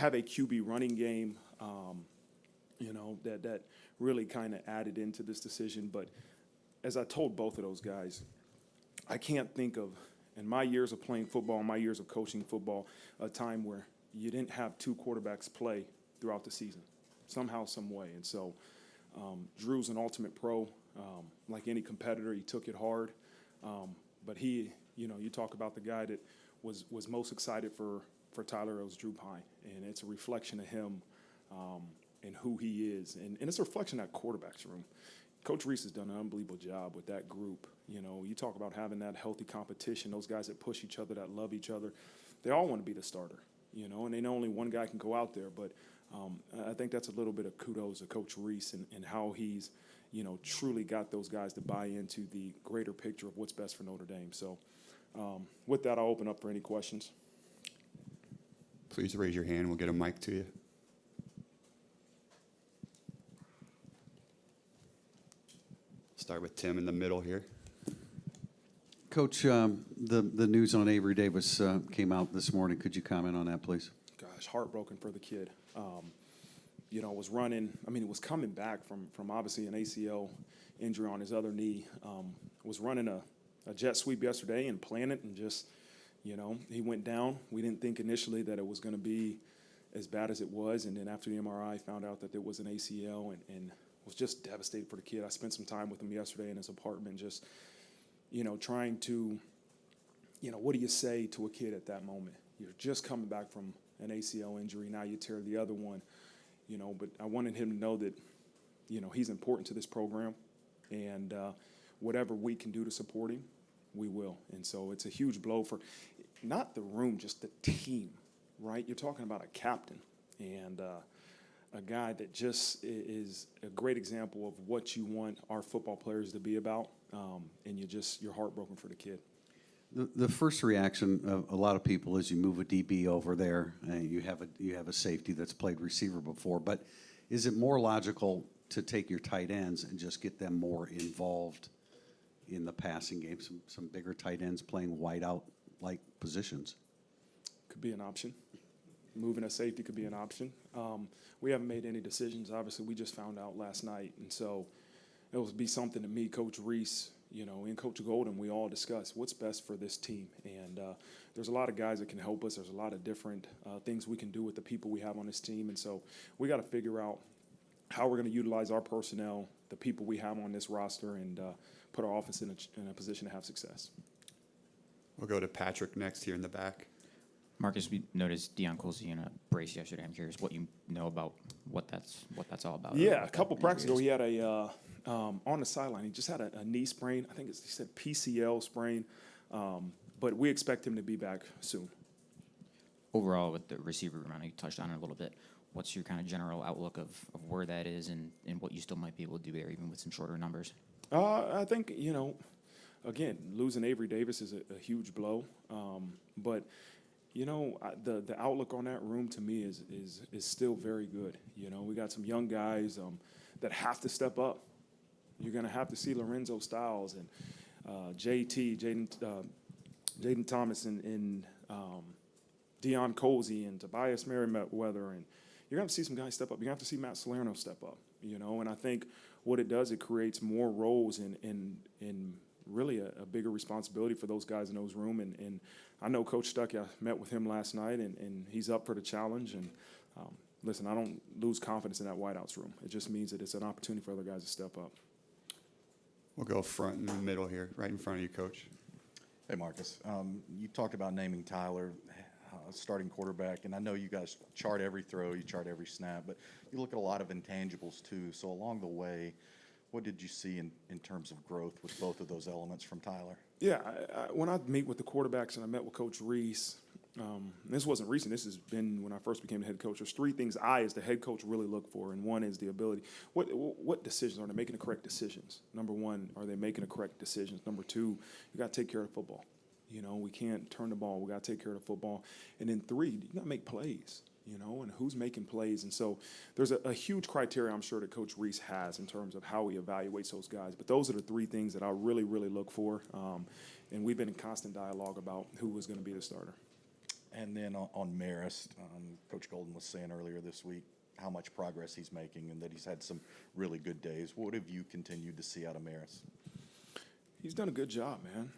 have a QB running game, that really kind of added into this decision. But as I told both of those guys, I can't think of, in my years of playing football, my years of coaching football, a time where you didn't have two quarterbacks play throughout the season, somehow, some way. And so Drew's an ultimate pro. Like any competitor, he took it hard. But he, you talk about the guy that was most excited for Tyler, it was Drew Pine. And it's a reflection of him and who he is. And it's a reflection of that quarterback's room. Coach Rees has done an unbelievable job with that group. You talk about having that healthy competition, those guys that push each other, that love each other. They all want to be the starter, and they know only one guy can go out there. But I think that's a little bit of kudos to Coach Rees and how he's, truly got those guys to buy into the greater picture of what's best for Notre Dame. So with that, I'll open up for any questions. Please raise your hand. We'll get a mic to you. Start with Tim in the middle here. Coach, the news on Avery Davis came out this morning. Could you comment on that, please? Gosh, heartbroken for the kid. Was running. It was coming back from obviously an ACL injury on his other knee. Was running a jet sweep yesterday and playing it, and just, he went down. We didn't think initially that it was going to be as bad as it was, and then after the MRI, found out that it was an ACL, and was just devastated for the kid. I spent some time with him yesterday in his apartment, just, trying to, what do you say to a kid at that moment? You're just coming back from an ACL injury. Now you tear the other one, but I wanted him to know that, he's important to this program, and whatever we can do to support him, we will. And so it's a huge blow for not the room, just the team, right? You're talking about a captain and a guy that just is a great example of what you want our football players to be about, and you're heartbroken for the kid. The first reaction of a lot of people is you move a DB over there, and you have a safety that's played receiver before. But is it more logical to take your tight ends and just get them more involved in the passing game? Some bigger tight ends playing wideout-like positions. Could be an option. Moving a safety could be an option. We haven't made any decisions. Obviously, we just found out last night. And so it will be something to me, Coach Rees, and Coach Golden, we all discuss what's best for this team. And there's a lot of guys that can help us. There's a lot of different things we can do with the people we have on this team. And so we got to figure out how we're going to utilize our personnel, the people we have on this roster, and put our offense in a position to have success. We'll go to Patrick next here in the back. Marcus, we noticed Deion Colsey in a brace yesterday. I'm curious what you know about what that's all about. Yeah, a couple practices ago, he had on the sideline, he just had a knee sprain. I think he said PCL sprain, but we expect him to be back soon. Overall, with the receiver room, I know you touched on it a little bit. What's your kind of general outlook of where that is and what you still might be able to do there, even with some shorter numbers? I think, again, losing Avery Davis is a huge blow, but the outlook on that room to me is still very good. We got some young guys that have to step up. You're going to have to see Lorenzo Styles and Jaden Thomas and Deion Colsey and Tobias Merriweather, and you're going to see some guys step up. You're going to have to see Matt Salerno step up. And I think what it does, it creates more roles and really a bigger responsibility for those guys in those room. And I know Coach Stuckey, I met with him last night, and he's up for the challenge. And listen, I don't lose confidence in that wideouts room. It just means that it's an opportunity for other guys to step up. We'll go front in the middle here, right in front of you, Coach. Hey, Marcus. You talked about naming Tyler starting quarterback, and I know you guys chart every throw, you chart every snap, but you look at a lot of intangibles too. So along the way, what did you see in terms of growth with both of those elements from Tyler? Yeah, when I meet with the quarterbacks and I met with Coach Rees, this wasn't recent. This has been when I first became the head coach. There's three things I, as the head coach, really look for, and one is the ability. What decisions are they making? The correct decisions. Number one, are they making the correct decisions? Number two, you got to take care of the football. We can't turn the ball. We got to take care of the football. And then three, you got to make plays. And who's making plays. And so there's a huge criteria, I'm sure, that Coach Rees has in terms of how he evaluates those guys. But those are the three things that I really, really look for. And we've been in constant dialogue about who was going to be the starter. And then on Marist, Coach Golden was saying earlier this week how much progress he's making and that he's had some really good days. What have you continued to see out of Marist? He's done a good job, man.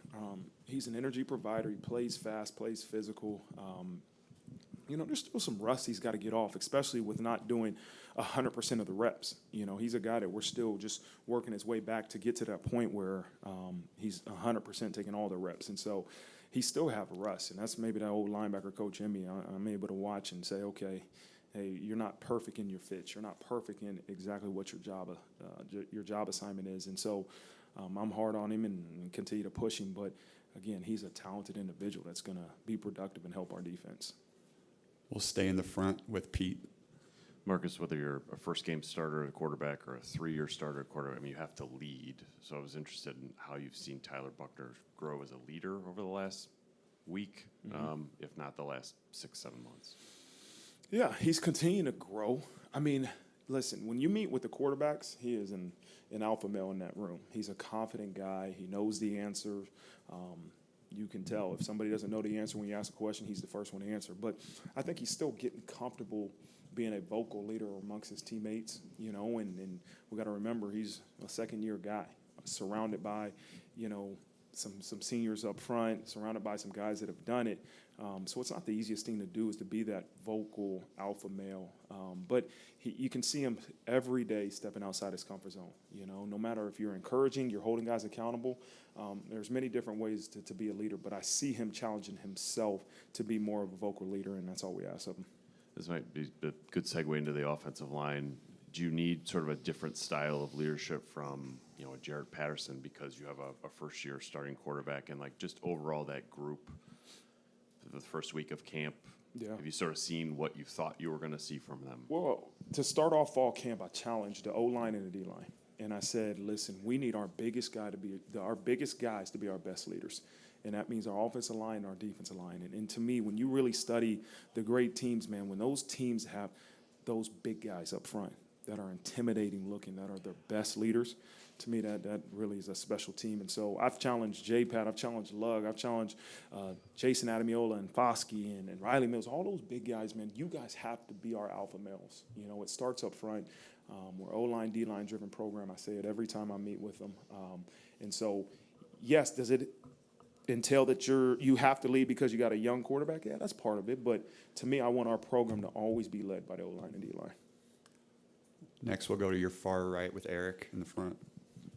He's an energy provider. He plays fast, plays physical. There's still some rust he's got to get off, especially with not doing 100% of the reps. He's a guy that we're still just working his way back to get to that point where he's 100% taking all the reps. And so he still have rust, and that's maybe that old linebacker coach in me. I'm able to watch and say, okay, hey, you're not perfect in your fits. You're not perfect in exactly what your job assignment is. And so I'm hard on him and continue to push him. But, again, he's a talented individual that's going to be productive and help our defense. We'll stay in the front with Pete. Marcus, whether you're a first-game starter at a quarterback or a 3-year starter at quarterback, you have to lead. So I was interested in how you've seen Tyler Buckner grow as a leader over the last week, if not the last 6-7 months. Yeah, he's continuing to grow. I mean, listen, when you meet with the quarterbacks, he is an alpha male in that room. He's a confident guy. He knows the answer. You can tell if somebody doesn't know the answer when you ask a question, he's the first one to answer. But I think he's still getting comfortable being a vocal leader amongst his teammates, and we got to remember he's a second-year guy surrounded by, some seniors up front, surrounded by some guys that have done it. So it's not the easiest thing to do is to be that vocal alpha male. But you can see him every day stepping outside his comfort zone. No matter if you're encouraging, you're holding guys accountable. There's many different ways to be a leader, but I see him challenging himself to be more of a vocal leader, and that's all we ask of him. This might be a good segue into the offensive line. Do you need sort of a different style of leadership from, a Jared Patterson because you have a first-year starting quarterback and, just overall that group for the first week of camp? Yeah. Have you sort of seen what you thought you were going to see from them? Well, to start off fall camp, I challenged the O-line and the D-line. And I said, listen, we need our biggest guys to be our best leaders. And that means our offensive line and our defensive line. And to me, when you really study the great teams, man, when those teams have those big guys up front that are intimidating looking, that are their best leaders, to me, that really is a special team. And so I've challenged J-Pat, I've challenged Lug, I've challenged Jason Adamiola and Foskey and Riley Mills, all those big guys, man, you guys have to be our alpha males. It starts up front. We're O-line, D-line driven program. I say it every time I meet with them. And so, yes, does it entail that you have to lead because you got a young quarterback? Yeah, that's part of it. But to me, I want our program to always be led by the O-line and D-line. Next, we'll go to your far right with Eric in the front.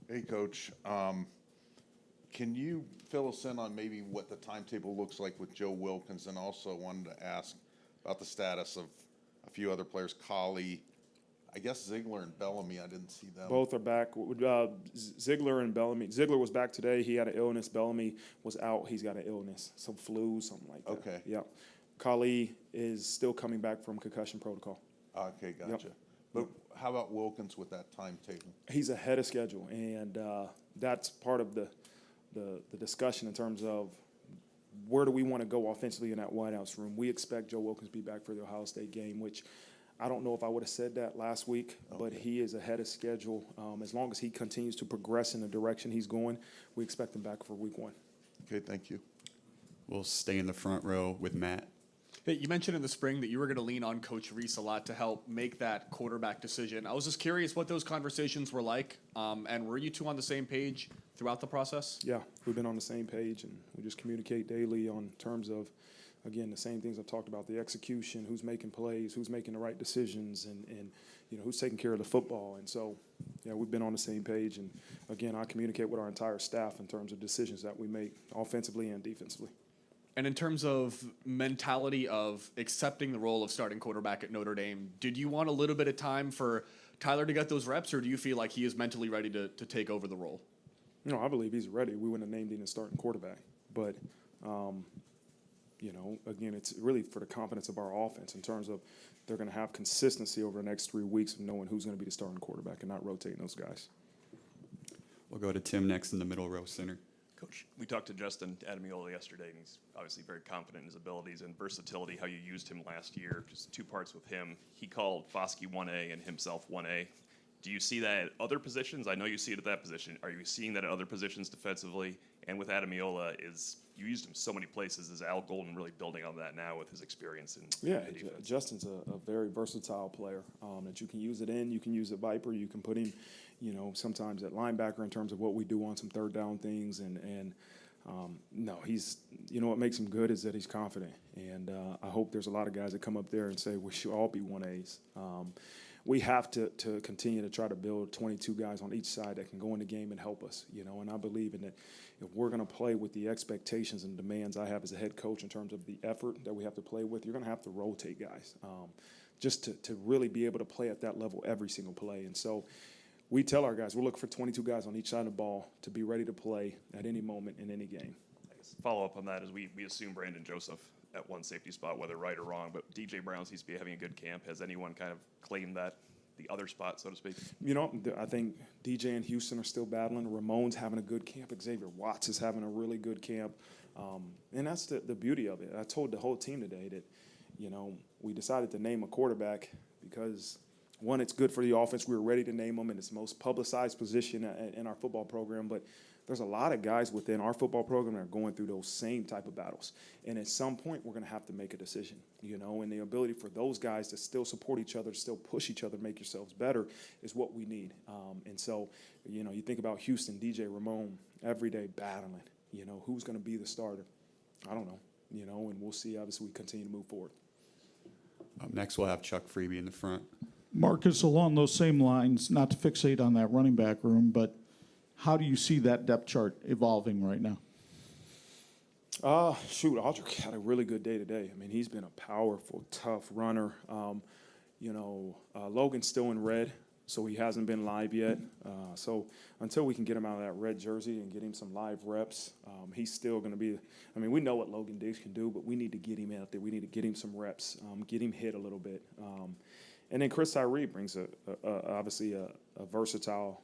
Hey, Coach. Can you fill us in on maybe what the timetable looks like with Joe Wilkins? And also wanted to ask about the status of a few other players, Colley, I guess Ziegler and Bellamy. I didn't see them. Both are back. Ziegler and Bellamy. Ziegler was back today. He had an illness. Bellamy was out. He's got an illness, some flu, something like that. Okay. Yep. Colley is still coming back from concussion protocol. Okay, gotcha. Yep. But how about Wilkins with that timetable? He's ahead of schedule, and that's part of the discussion in terms of where do we want to go offensively in that White House room. We expect Joe Wilkins to be back for the Ohio State game, which I don't know if I would have said that last week, but he is ahead of schedule. As long as he continues to progress in the direction he's going, we expect him back for week 1. Okay, thank you. We'll stay in the front row with Matt. Hey, you mentioned in the spring that you were going to lean on Coach Rees a lot to help make that quarterback decision. I was just curious what those conversations were like, and were you two on the same page throughout the process? Yeah, we've been on the same page, and we just communicate daily on terms of, again, the same things I've talked about, the execution, who's making plays, who's making the right decisions, and who's taking care of the football. And so, yeah, we've been on the same page. And, again, I communicate with our entire staff in terms of decisions that we make offensively and defensively. And in terms of mentality of accepting the role of starting quarterback at Notre Dame, did you want a little bit of time for Tyler to get those reps, or do you feel like he is mentally ready to take over the role? No, I believe he's ready. We wouldn't have named him as starting quarterback. But, again, it's really for the confidence of our offense in terms of they're going to have consistency over the next 3 weeks of knowing who's going to be the starting quarterback and not rotating those guys. We'll go to Tim next in the middle row center. Coach, we talked to Justin Adamiola yesterday, and he's obviously very confident in his abilities and versatility, how you used him last year. Just 2 parts with him. He called Foskey 1A and himself 1A. Do you see that at other positions? I know you see it at that position. Are you seeing that at other positions defensively? And with Adamiola, you used him so many places. Is Al Golden really building on that now with his experience in Yeah, the defense? Justin's a very versatile player that you can use it in. You can use it Viper. You can put him, sometimes at linebacker in terms of what we do on some third down things. No, what makes him good is that he's confident. And I hope there's a lot of guys that come up there and say we should all be 1As. We have to continue to try to build 22 guys on each side that can go in the game and help us, and I believe in that. If we're going to play with the expectations and demands I have as a head coach in terms of the effort that we have to play with, you're going to have to rotate guys just to really be able to play at that level every single play. And so we tell our guys, we're looking for 22 guys on each side of the ball to be ready to play at any moment in any game. Follow up on that is we assume Brandon Joseph at one safety spot, whether right or wrong, but DJ Brown seems to be having a good camp. Has anyone kind of claimed that, the other spot, so to speak? I think DJ and Houston are still battling. Ramon's having a good camp. Xavier Watts is having a really good camp. And that's the beauty of it. I told the whole team today that, we decided to name a quarterback because, one, it's good for the offense. We were ready to name him, and it's the most publicized position in our football program. But there's a lot of guys within our football program that are going through those same type of battles. And at some point, we're going to have to make a decision, and the ability for those guys to still support each other, to still push each other, make yourselves better is what we need. And so, you think about Houston, DJ, Ramon, every day battling, who's going to be the starter? I don't know, and we'll see. Obviously, we continue to move forward. Up next, we'll have Chuck Freeman in the front. Marcus, along those same lines, not to fixate on that running back room, but how do you see that depth chart evolving right now? Audric had a really good day today. I mean, he's been a powerful, tough runner. Logan's still in red, so he hasn't been live yet. So until we can get him out of that red jersey and get him some live reps, he's still going to be – we know what Logan Diggs can do, but we need to get him out there. We need to get him some reps, get him hit a little bit. And then Chris Tyree brings obviously a versatile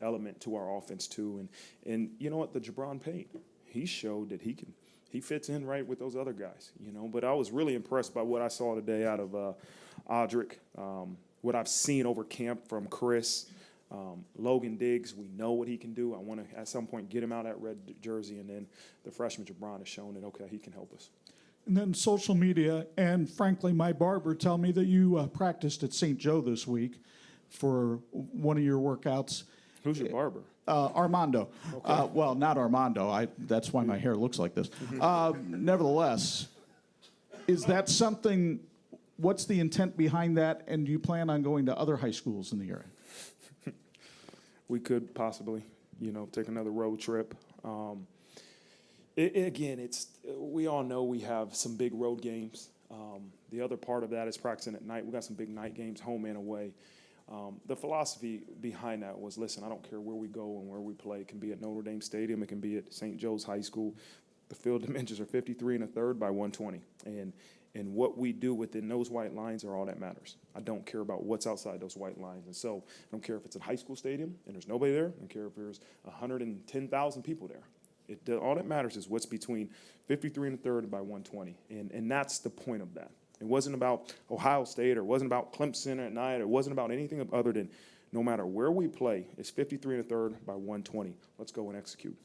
element to our offense too. And you know what, the Jabron Payne, he showed that he fits in right with those other guys, But I was really impressed by what I saw today out of Audric, what I've seen over camp from Chris. Logan Diggs, we know what he can do. I want to, at some point, get him out of that red jersey. And then the freshman Jabron has shown that, okay, he can help us. And then social media, and frankly, my barber tell me that you practiced at St. Joe this week for one of your workouts. Who's your barber? Armando. Okay. Well, not Armando. That's why my hair looks like this. Nevertheless, is that something, what's the intent behind that, and do you plan on going to other high schools in the area? We could possibly, take another road trip. Again, we all know we have some big road games. The other part of that is practicing at night. We got some big night games, home and away. The philosophy behind that was, listen, I don't care where we go and where we play. It can be at Notre Dame Stadium. It can be at St. Joe's High School. The field dimensions are 53 1/3 by 120. And what we do within those white lines are all that matters. I don't care about what's outside those white lines. And so I don't care if it's a high school stadium and there's nobody there. I don't care if there's 110,000 people there. All that matters is what's between 53 1/3 by 120. And that's the point of that. It wasn't about Ohio State, or it wasn't about Clemson at night, or it wasn't about anything other than no matter where we play, it's 53 1/3 by 120. Let's go and execute.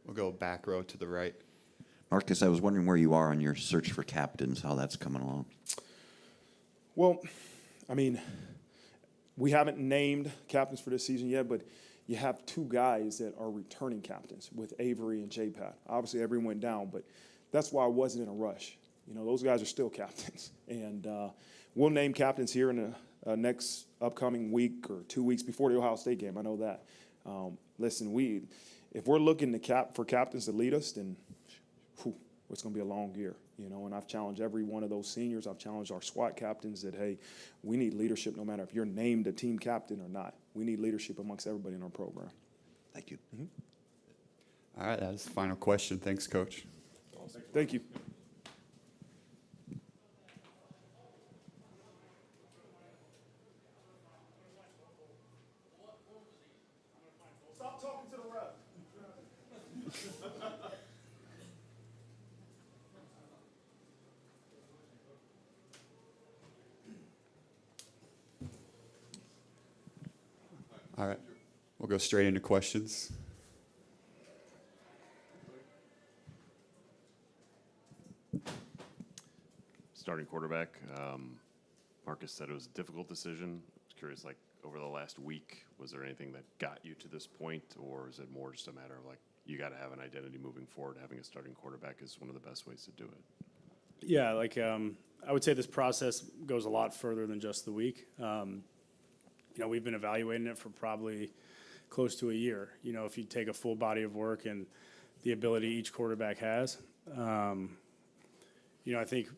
We'll go back row to the right. Marcus, I was wondering where you are on your search for captains, how that's coming along. Well, we haven't named captains for this season yet, but you have two guys that are returning captains with Avery and J-Pat. Obviously, everyone went down, but that's why I wasn't in a rush. Those guys are still captains. And we'll name captains here in the next upcoming week or 2 weeks before the Ohio State game. I know that. Listen, if we're looking for captains to lead us, then it's going to be a long year. And I've challenged every one of those seniors. I've challenged our SWAT captains that, hey, we need leadership no matter if you're named a team captain or not. We need leadership amongst everybody in our program. Thank you. All right, that is the final question. Thanks, Coach. Thank you. Stop talking to the ref. All right, we'll go straight into questions. starting quarterback. Marcus said it was a difficult decision. I was curious, like, over the last week, was there anything that got you to this point, or is it more just a matter of, like, you got to have an identity moving forward? Having a starting quarterback is one of the best ways to do it. Yeah, like I would say this process goes a lot further than just the week. We've been evaluating it for probably close to a year. If you take a full body of work and the ability each quarterback has, I think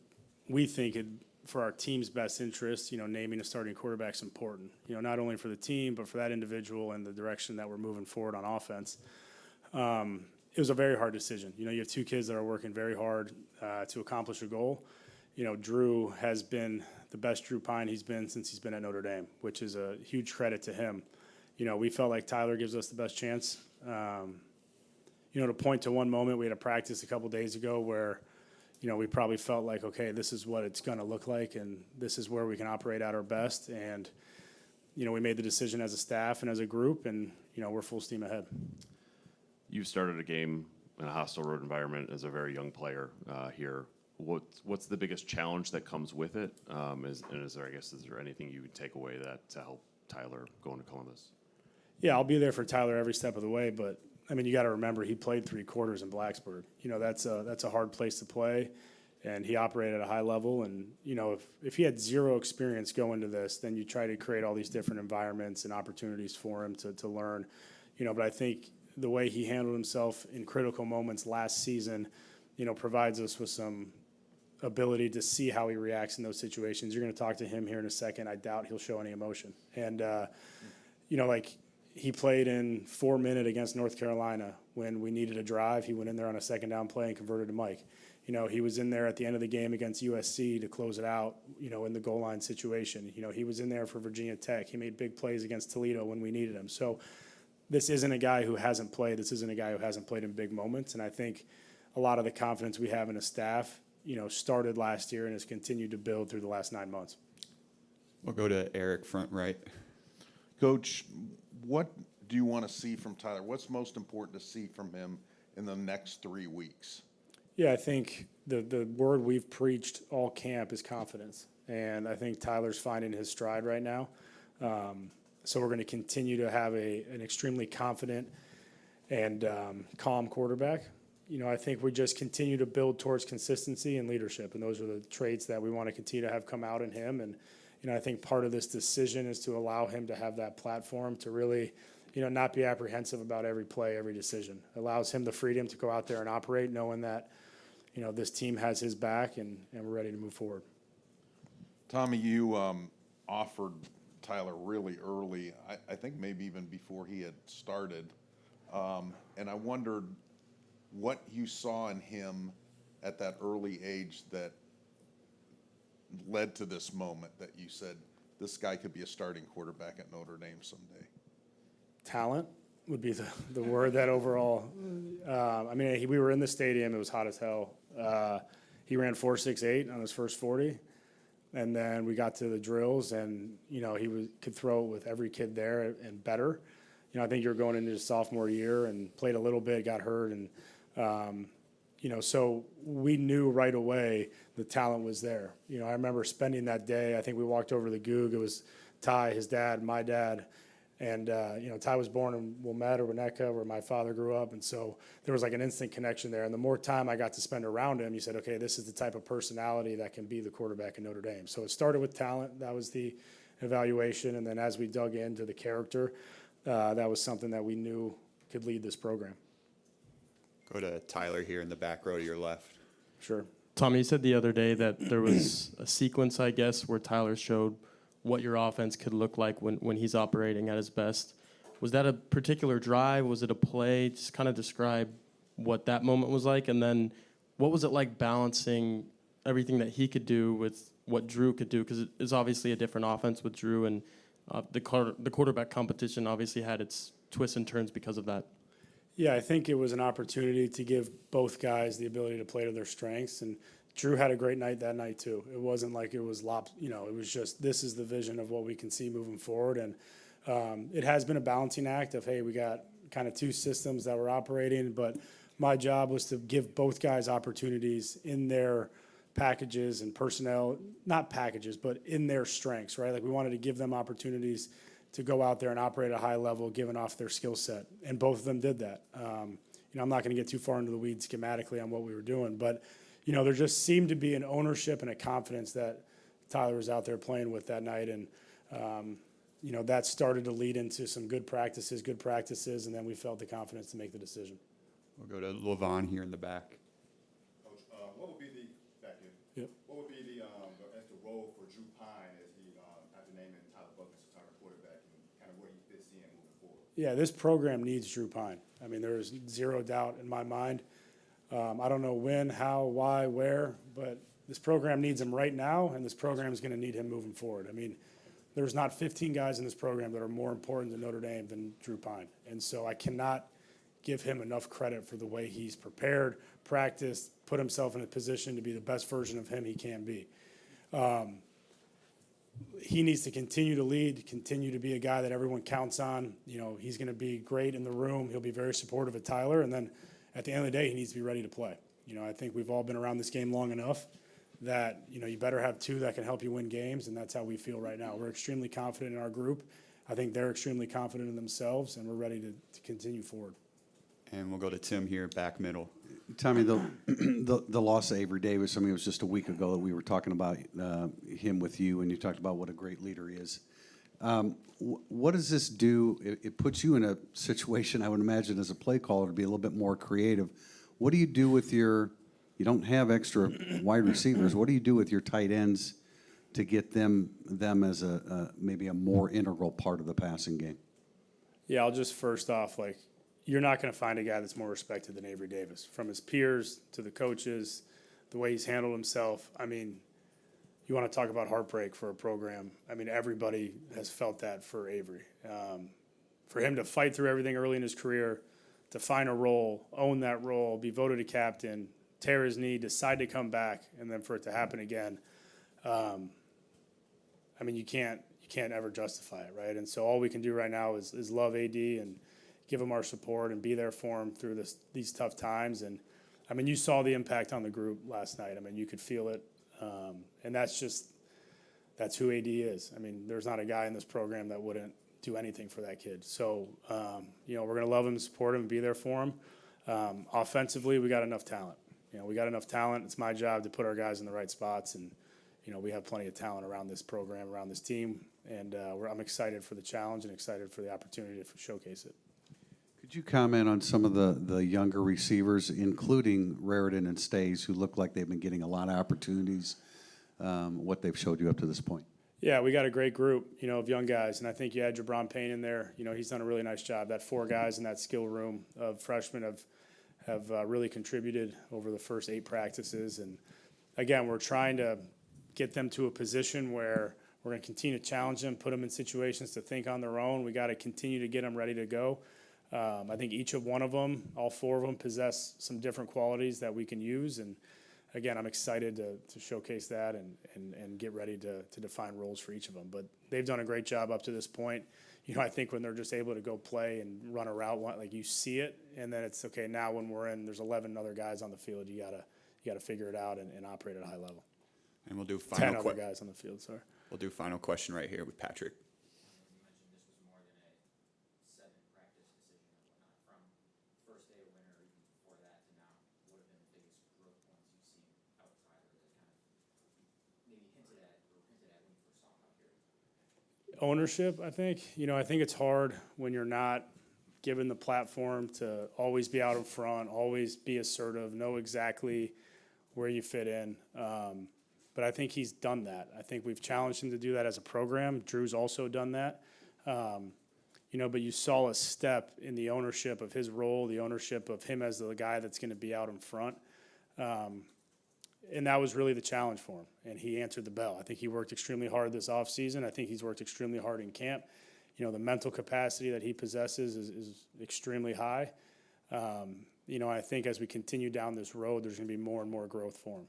we think it, for our team's best interest, naming a starting quarterback is important. Not only for the team, but for that individual and the direction that we're moving forward on offense. It was a very hard decision. You have two kids that are working very hard to accomplish a goal. Drew has been the best Drew Pine he's been since he's been at Notre Dame, which is a huge credit to him. We felt like Tyler gives us the best chance. To point to one moment, we had a practice a couple days ago where, we probably felt like, okay, this is what it's going to look like, and this is where we can operate at our best. And, we made the decision as a staff and as a group, and, we're full steam ahead. You started a game in a hostile road environment as a very young player here. What's the biggest challenge that comes with it? Is there anything you would take away that to help Tyler go into Columbus? Yeah, I'll be there for Tyler every step of the way, but you got to remember he played 3 quarters in Blacksburg. That's a hard place to play, and he operated at a high level. And if he had zero experience going to this, then you try to create all these different environments and opportunities for him to learn. But I think the way he handled himself in critical moments last season, provides us with some ability to see how he reacts in those situations. You're going to talk to him here in a second. I doubt he'll show any emotion. And he played in 4 minutes against North Carolina when we needed a drive. He went in there on a second down play and converted to Mike. He was in there at the end of the game against USC to close it out, in the goal line situation. He was in there for Virginia Tech. He made big plays against Toledo when we needed him. So this isn't a guy who hasn't played. This isn't a guy who hasn't played in big moments. And I think a lot of the confidence we have in a staff, started last year and has continued to build through the last 9 months. We'll go to Eric, front right. Coach, what do you want to see from Tyler? What's most important to see from him in the next 3 weeks? Yeah, I think the word we've preached all camp is confidence. And I think Tyler's finding his stride right now. So we're going to continue to have an extremely confident and calm quarterback. I think we just continue to build towards consistency and leadership. And those are the traits that we want to continue to have come out in him. And, I think part of this decision is to allow him to have that platform to really, not be apprehensive about every play, every decision. It allows him the freedom to go out there and operate knowing that, this team has his back and we're ready to move forward. Tommy, you offered Tyler really early, I think maybe even before he had started. And I wondered what you saw in him at that early age that led to this moment that you said, this guy could be a starting quarterback at Notre Dame someday. Talent would be the word that overall, we were in the stadium, it was hot as hell. He ran 4.68 on his first 40. And then we got to the drills, and he could throw with every kid there and better. I think you're going into his sophomore year and played a little bit, got hurt, and so we knew right away the talent was there. I remember spending that day. I think we walked over to the Goog. It was Ty, his dad, my dad, and Ty was born in Wilmette or Winnetka, where my father grew up, and so there was like an instant connection there. And the more time I got to spend around him, you said, okay, this is the type of personality that can be the quarterback in Notre Dame. So it started with talent. That was the evaluation, and then as we dug into the character, that was something that we knew could lead this program. Go to Tyler here in the back row to your left. Sure. Tommy, you said the other day that there was a sequence, I guess, where Tyler showed what your offense could look like when he's operating at his best. Was that a particular drive? Was it a play? Just kind of describe what that moment was like. And then what was it like balancing everything that he could do with what Drew could do? Because it's obviously a different offense with Drew, and the quarterback competition obviously had its twists and turns because of that. Yeah, I think it was an opportunity to give both guys the ability to play to their strengths. And Drew had a great night that night too. It wasn't like it was it was just, this is the vision of what we can see moving forward. And it has been a balancing act of, hey, we got kind of two systems that we're operating, but my job was to give both guys opportunities in their packages and personnel, not packages, but in their strengths, right? Like we wanted to give them opportunities to go out there and operate at a high level, given off their skill set. And both of them did that. I'm not going to get too far into the weeds schematically on what we were doing, but, there just seemed to be an ownership and a confidence that Tyler was out there playing with that night. And, that started to lead into some good practices, and then we felt the confidence to make the decision. We'll go to Levon here in the back. Coach, what would be Yep. what would be the role for Drew Pine as he after naming Tyler Buckner's starting quarterback and kind of where he fits in moving forward? Yeah, this program needs Drew Pine. I mean, there is zero doubt in my mind. I don't know when, how, why, where, but this program needs him right now, and this program is going to need him moving forward. I mean, there's not 15 guys in this program that are more important to Notre Dame than Drew Pine. And so I cannot give him enough credit for the way he's prepared, practiced, put himself in a position to be the best version of him he can be. He needs to continue to lead, continue to be a guy that everyone counts on. He's going to be great in the room. He'll be very supportive of Tyler. And then at the end of the day, he needs to be ready to play. I think we've all been around this game long enough that, you better have two that can help you win games, and that's how we feel right now. We're extremely confident in our group. I think they're extremely confident in themselves, and we're ready to continue forward. And we'll go to Tim here, back middle. Tommy, the loss of Avery Davis, I mean, it was just a week ago that we were talking about him with you, and you talked about what a great leader he is. What does this do? It puts you in a situation, I would imagine, as a play caller to be a little bit more creative. What do you do with you don't have extra wide receivers. What do you do with your tight ends to get them as maybe a more integral part of the passing game? Yeah, I'll just first off, you're not going to find a guy that's more respected than Avery Davis, from his peers to the coaches, the way he's handled himself. I mean, you want to talk about heartbreak for a program. I mean, everybody has felt that for Avery. For him to fight through everything early in his career, to find a role, own that role, be voted a captain, tear his knee, decide to come back, and then for it to happen again. I mean, you can't ever justify it, right? And so all we can do right now is love AD and give him our support and be there for him through these tough times. And I mean, you saw the impact on the group last night. I mean, you could feel it. And that's who AD is. I mean, there's not a guy in this program that wouldn't do anything for that kid. So, we're going to love him, support him, and be there for him. Offensively, we got enough talent. We got enough talent. It's my job to put our guys in the right spots. And, we have plenty of talent around this program, around this team. And I'm excited for the challenge and excited for the opportunity to showcase it. Could you comment on some of the younger receivers, including Raritan and Stays, who look like they've been getting a lot of opportunities, what they've showed you up to this point? Yeah, we got a great group, of young guys. And I think you had Jabron Payne in there. He's done a really nice job. That 4 guys in that skill room of freshmen have really contributed over the first 8 practices. And, again, we're trying to get them to a position where we're going to continue to challenge them, put them in situations to think on their own. We got to continue to get them ready to go. I think each of one of them, all 4 of them, possess some different qualities that we can use. And, again, I'm excited to showcase that and get ready to define roles for each of them. But they've done a great job up to this point. I think when they're just able to go play and run a route, like you see it, and then it's okay. Now when there's 11 other guys on the field. You gotta figure it out and operate at a high level. And we'll do final 10 other guys on the field. Sorry. We'll do final question right here with Patrick. Ownership, I think. I think it's hard when you're not given the platform to always be out in front, always be assertive, know exactly where you fit in. But I think he's done that. I think we've challenged him to do that as a program. Drew's also done that. But you saw a step in the ownership of his role, the ownership of him as the guy that's going to be out in front. And that was really the challenge for him, and he answered the bell. I think he worked extremely hard this offseason. I think he's worked extremely hard in camp. The mental capacity that he possesses is extremely high. I think as we continue down this road, there's going to be more and more growth for him.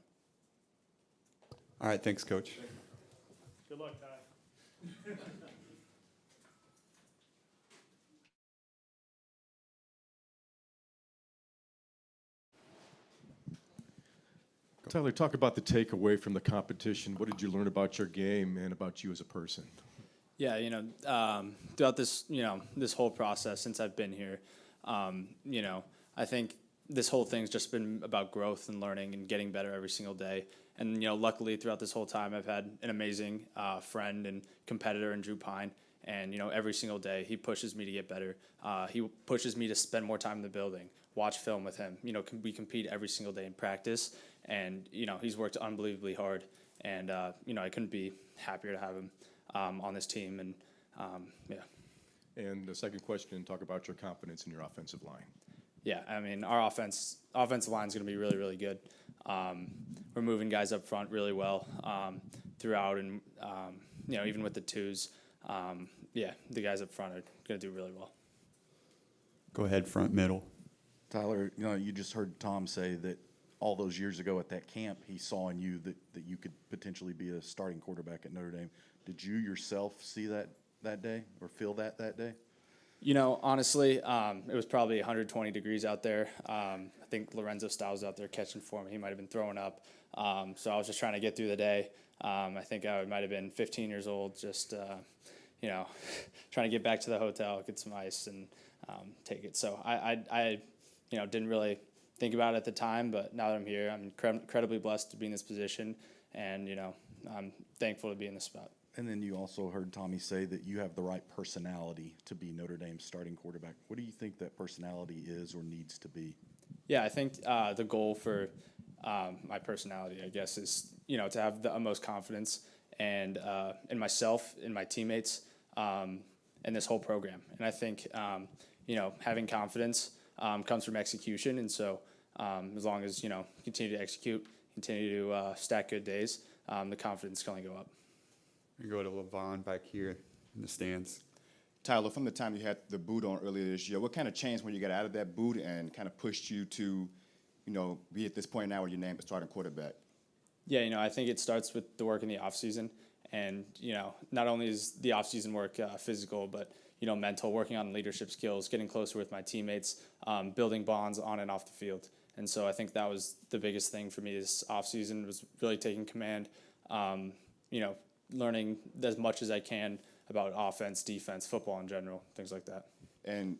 All right, thanks, Coach. Good luck, Ty. Tyler, talk about the takeaway from the competition. What did you learn about your game and about you as a person? Yeah, throughout this, this whole process since I've been here, I think this whole thing's just been about growth and learning and getting better every single day. And, luckily throughout this whole time, I've had an amazing friend and competitor in Drew Pine. And, every single day he pushes me to get better. He pushes me to spend more time in the building, watch film with him. We compete every single day in practice. And, he's worked unbelievably hard. And, I couldn't be happier to have him on this team. And, yeah. And the second question, talk about your confidence in your offensive line. Yeah, I mean, our offensive line is going to be really, really good. We're moving guys up front really well throughout, and even with the twos, the guys up front are going to do really well. Go ahead, front, middle. Tyler, you just heard Tom say that all those years ago at that camp, he saw in you that you could potentially be a starting quarterback at Notre Dame. Did you yourself see that day or feel that day? Honestly, it was probably 120 degrees out there. I think Lorenzo Stiles was out there catching for me. He might have been throwing up. So I was just trying to get through the day. I think I might have been 15 years old, just, trying to get back to the hotel, get some ice, and take it. So I didn't really think about it at the time, but now that I'm here, I'm incredibly blessed to be in this position, and, I'm thankful to be in this spot. And then you also heard Tommy say that you have the right personality to be Notre Dame's starting quarterback. What do you think that personality is or needs to be? Yeah, I think the goal for my personality, I guess, is to have the utmost confidence and in myself, in my teammates, and this whole program. And I think having confidence comes from execution. And so as long as continue to execute, continue to stack good days, the confidence can only go up. We go to LaVon back here in the stands. Tyler, from the time you had the boot on earlier this year, what kind of changed when you got out of that boot and kind of pushed you to, be at this point now where you're named a starting quarterback? Yeah, I think it starts with the work in the offseason. And, not only is the offseason work physical, but, mental, working on leadership skills, getting closer with my teammates, building bonds on and off the field. And so I think that was the biggest thing for me this offseason, was really taking command, learning as much as I can about offense, defense, football in general, things like that. And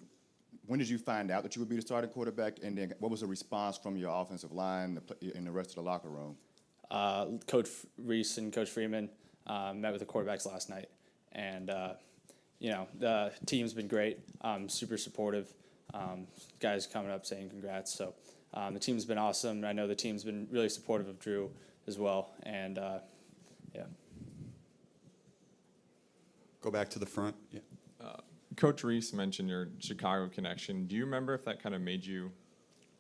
when did you find out that you would be the starting quarterback? And then what was the response from your offensive line and the rest of the locker room? Coach Rees and Coach Freeman met with the quarterbacks last night. And, the team's been great, super supportive. Guys coming up saying congrats. So the team's been awesome. I know the team's been really supportive of Drew as well. And, yeah. Go back to the front. Yeah. Coach Rees mentioned your Chicago connection. Do you remember if that kind of made you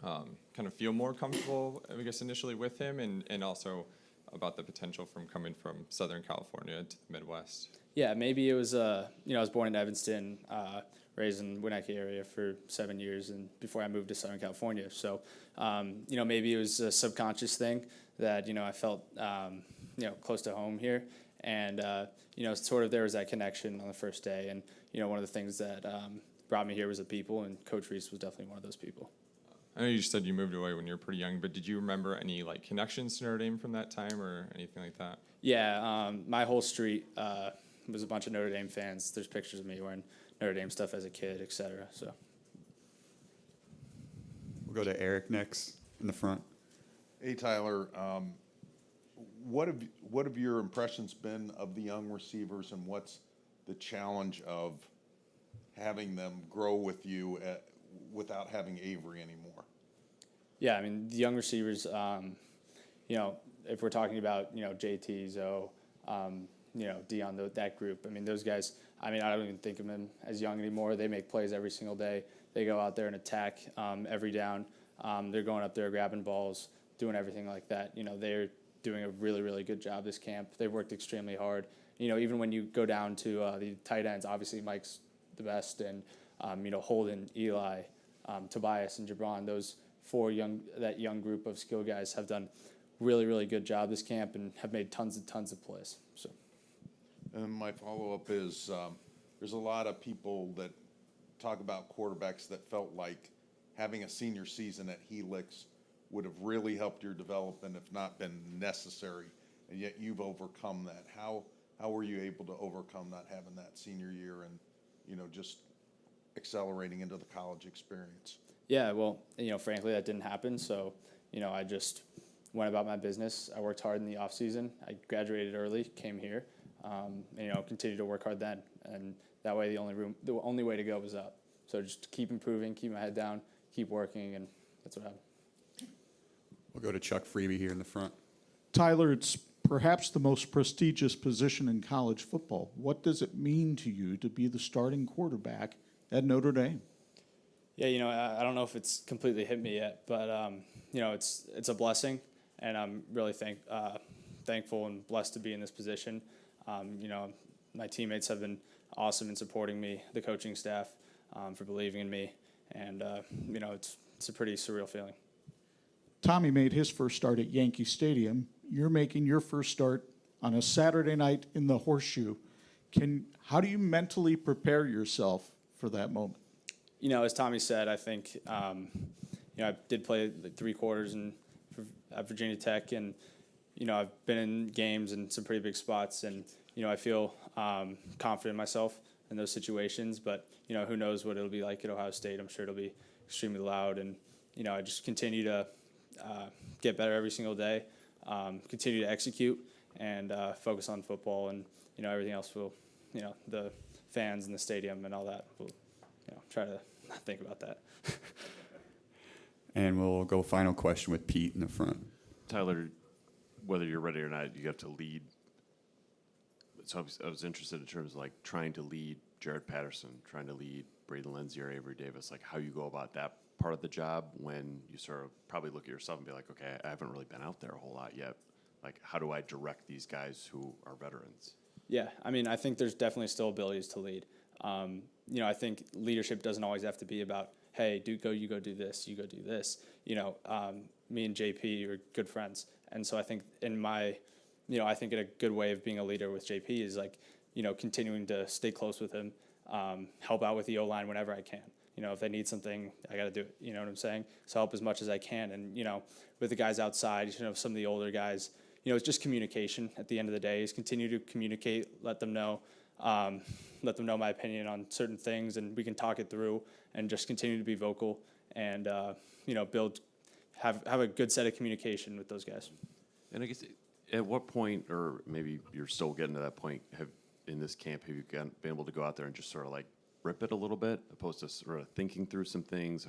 kind of feel more comfortable, I guess, initially with him, and also about the potential from coming from Southern California to the Midwest? Yeah, maybe it was, I was born in Evanston, raised in Winnetka area for 7 years, and before I moved to Southern California. So, maybe it was a subconscious thing that, I felt, close to home here. And, sort of there was that connection on the first day. And, one of the things that brought me here was the people, and Coach Rees was definitely one of those people. I know you said you moved away when you were pretty young, but did you remember any, connections to Notre Dame from that time or anything like that? Yeah, my whole street was a bunch of Notre Dame fans. There's pictures of me wearing Notre Dame stuff as a kid, et cetera. So. We'll go to Eric next in the front. Hey, Tyler, what have your impressions been of the young receivers, and what's the challenge of having them grow with you without having Avery anymore? Yeah, I mean, the young receivers, if we're talking about, JT, Zoe, Dion, that group, I mean, those guys, I don't even think of them as young anymore. They make plays every single day. They go out there and attack every down. They're going up there grabbing balls, doing everything like that. They're doing a really, really good job this camp. They've worked extremely hard. Even when you go down to the tight ends, obviously Mike's the best, and, Holden, Eli, Tobias, and Jabron, those that young group of skill guys have done really, really good job this camp and have made tons of plays. So. And my follow-up is, there's a lot of people that talk about quarterbacks that felt like having a senior season at Helix would have really helped your development if not been necessary, and yet you've overcome that. How were you able to overcome not having that senior year and, just accelerating into the college experience? Yeah, well, frankly, that didn't happen. So, I just went about my business. I worked hard in the off season. I graduated early, came here, and, continued to work hard then. And that way, the only way to go was up. So just keep improving, keep my head down, keep working, and that's what happened. We'll go to Chuck Freeman here in the front. Tyler, it's perhaps the most prestigious position in college football. What does it mean to you to be the starting quarterback at Notre Dame? Yeah, I don't know if it's completely hit me yet, but it's a blessing, and I'm really thankful and blessed to be in this position. My teammates have been awesome in supporting me, the coaching staff, for believing in me, and it's a pretty surreal feeling. Tommy made his first start at Yankee Stadium. You're making your first start on a Saturday night in the Horseshoe. How do you mentally prepare yourself for that moment? As Tommy said, I think I did play like 3 quarters at Virginia Tech, and I've been in games in some pretty big spots, and I feel confident in myself in those situations. But who knows what it'll be like at Ohio State? I'm sure it'll be extremely loud, and I just continue to get better every single day, continue to execute, and focus on football, and everything else will, the fans in the stadium and all that will, try to not think about that. And we'll go final question with Pete in the front. Tyler, whether you're ready or not, you have to lead. So I was interested in terms of like trying to lead Jared Patterson, trying to lead Braden Lindsey or Avery Davis, like how you go about that part of the job when you sort of probably look at yourself and be like, okay, I haven't really been out there a whole lot yet. Like, how do I direct these guys who are veterans? Yeah, I think there's definitely still abilities to lead. I think leadership doesn't always have to be about, hey, you go do this, you go do this. Me and JP are good friends. And so I think I think a good way of being a leader with JP is like, continuing to stay close with him, help out with the O-line whenever I can. If they need something, I got to do it. You know what I'm saying? So help as much as I can. And, with the guys outside, some of the older guys, it's just communication at the end of the day. Is continue to communicate, let them know my opinion on certain things, and we can talk it through and just continue to be vocal and, have a good set of communication with those guys. And I guess at what point, or maybe you're still getting to that point, in this camp, have you been able to go out there and just sort of like rip it a little bit, opposed to sort of thinking through some things,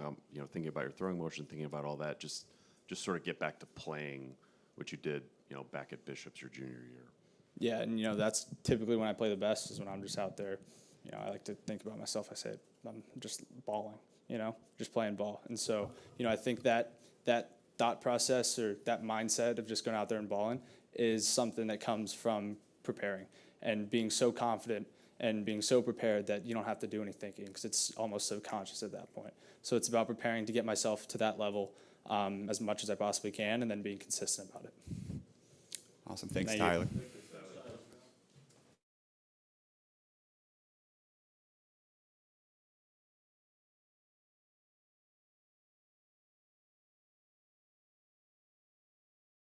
thinking about your throwing motion, thinking about all that, just sort of get back to playing what you did, back at Bishop's your junior year? Yeah, and that's typically when I play the best is when I'm just out there. I like to think about myself. I say I'm just balling, just playing ball. And so, I think that thought process or that mindset of just going out there and balling is something that comes from preparing and being so confident and being so prepared that you don't have to do any thinking because it's almost subconscious at that point. So it's about preparing to get myself to that level as much as I possibly can and then being consistent about it. Awesome. Thanks, Thank you. Tyler.